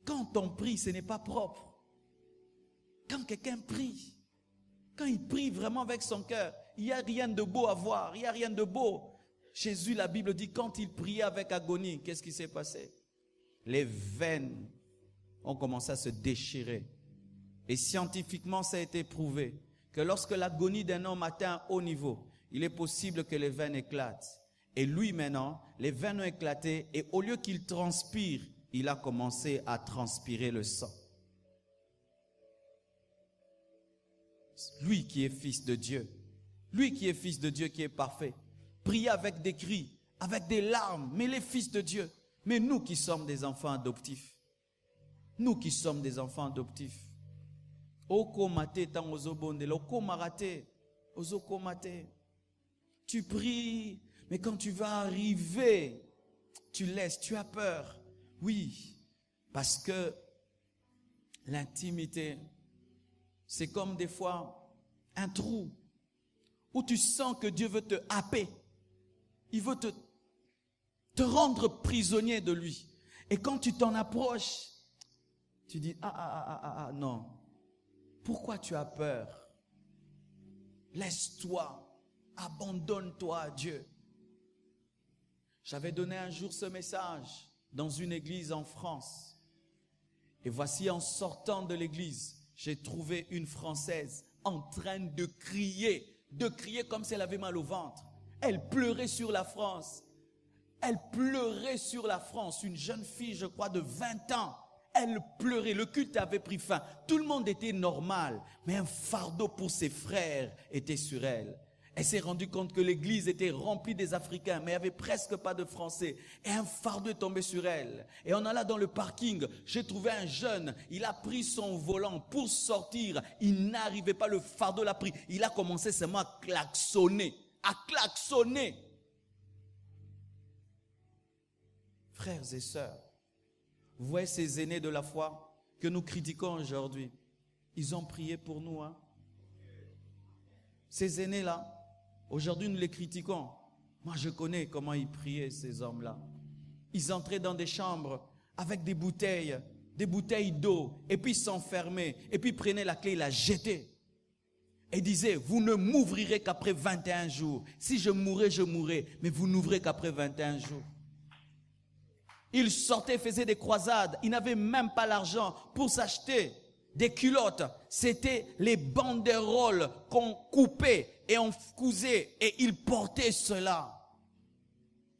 Quand on prie, ce n'est pas propre. Quand quelqu'un prie, quand il prie vraiment avec son cœur, il n'y a rien de beau à voir. Il n'y a rien de beau. Jésus, la Bible dit, quand il priait avec agonie, qu'est-ce qui s'est passé? Les veines ont commencé à se déchirer. Et scientifiquement, ça a été prouvé que lorsque l'agonie d'un homme atteint un haut niveau, il est possible que les veines éclatent. Et lui maintenant, les veines ont éclaté et au lieu qu'il transpire, il a commencé à transpirer le sang. Lui qui est fils de Dieu, lui qui est fils de Dieu, qui est parfait, prier avec des cris, avec des larmes, mais les fils de Dieu. Mais nous qui sommes des enfants adoptifs, nous qui sommes des enfants adoptifs, tu pries, mais quand tu vas arriver, tu laisses, tu as peur. Oui, parce que l'intimité, c'est comme des fois un trou où tu sens que Dieu veut te happer. Il veut te rendre prisonnier de lui. Et quand tu t'en approches, tu dis, non. Pourquoi tu as peur? Laisse-toi, abandonne-toi à Dieu. J'avais donné un jour ce message dans une église en France. Et voici, en sortant de l'église, j'ai trouvé une Française en train de crier comme si elle avait mal au ventre. Elle pleurait sur la France. Elle pleurait sur la France. Une jeune fille, je crois, de 20 ans. Elle pleurait. Le culte avait pris fin. Tout le monde était normal. Mais un fardeau pour ses frères était sur elle. Elle s'est rendue compte que l'église était remplie des Africains, mais il n'y avait presque pas de Français. Et un fardeau est tombé sur elle. Et on alla dans le parking. J'ai trouvé un jeune. Il a pris son volant pour sortir. Il n'arrivait pas. Le fardeau l'a pris. Il a commencé seulement à klaxonner. Frères et sœurs, vous voyez ces aînés de la foi que nous critiquons aujourd'hui. Ils ont prié pour nous. Hein? Ces aînés-là, aujourd'hui nous les critiquons. Moi je connais comment ils priaient, ces hommes-là. Ils entraient dans des chambres avec des bouteilles d'eau, et puis s'enfermaient, et puis prenaient la clé et la jetaient. Et disaient, vous ne m'ouvrirez qu'après 21 jours. Si je mourrai, mais vous n'ouvrez qu'après 21 jours. Ils sortaient, faisaient des croisades. Ils n'avaient même pas l'argent pour s'acheter des culottes. C'était les banderoles qu'on coupait et on cousait. Et ils portaient cela.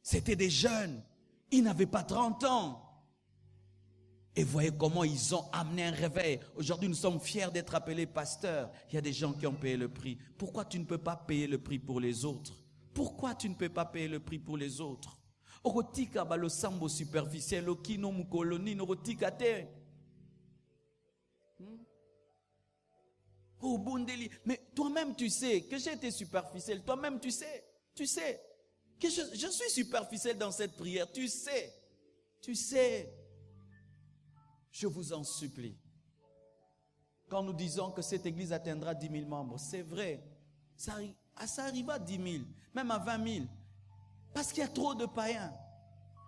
C'était des jeunes. Ils n'avaient pas 30 ans. Et voyez comment ils ont amené un réveil. Aujourd'hui, nous sommes fiers d'être appelés pasteurs. Il y a des gens qui ont payé le prix. Pourquoi tu ne peux pas payer le prix pour les autres? Pourquoi tu ne peux pas payer le prix pour les autres? Orotika ba lo sambo superficiel, okino mukoloni norotika te. Oh bondeli, mais toi-même tu sais que j'ai été superficiel. Toi-même tu sais que je suis superficiel dans cette prière. Tu sais. Je vous en supplie. Quand nous disons que cette église atteindra 10 000 membres, c'est vrai. Ça arrive à 10 000, même à 20 000. Parce qu'il y a trop de païens.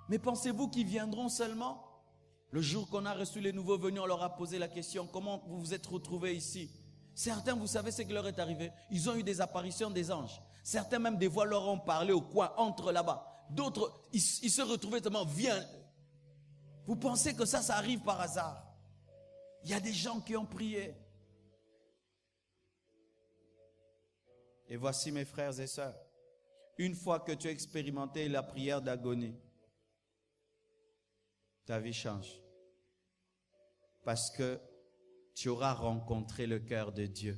Mais pensez-vous qu'ils viendront seulement? Le jour qu'on a reçu les nouveaux venus, on leur a posé la question, comment vous vous êtes retrouvés ici? Certains, vous savez ce qui leur est arrivé? Ils ont eu des apparitions des anges. Certains même des voix leur ont parlé au coin, entre là-bas. D'autres, ils se retrouvaient tellement, viens. Vous pensez que ça arrive par hasard? Il y a des gens qui ont prié. Et voici mes frères et sœurs, une fois que tu as expérimenté la prière d'agonie, ta vie change. Parce que tu auras rencontré le cœur de Dieu.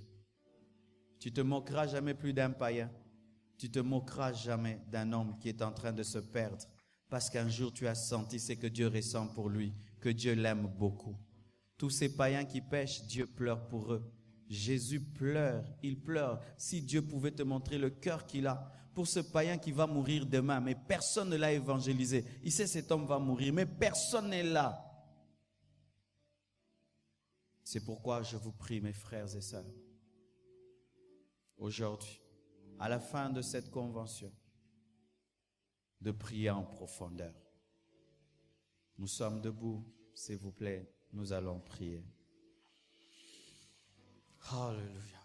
Tu te moqueras jamais plus d'un païen. Tu te moqueras jamais d'un homme qui est en train de se perdre. Parce qu'un jour tu as senti ce que Dieu ressent pour lui, que Dieu l'aime beaucoup. Tous ces païens qui pêchent, Dieu pleure pour eux. Jésus pleure, il pleure. Si Dieu pouvait te montrer le cœur qu'il a pour ce païen qui va mourir demain, mais personne ne l'a évangélisé. Il sait cet homme va mourir, mais personne n'est là. C'est pourquoi je vous prie, mes frères et sœurs, aujourd'hui, à la fin de cette convention, de prier en profondeur. Nous sommes debout, s'il vous plaît, nous allons prier. Alléluia.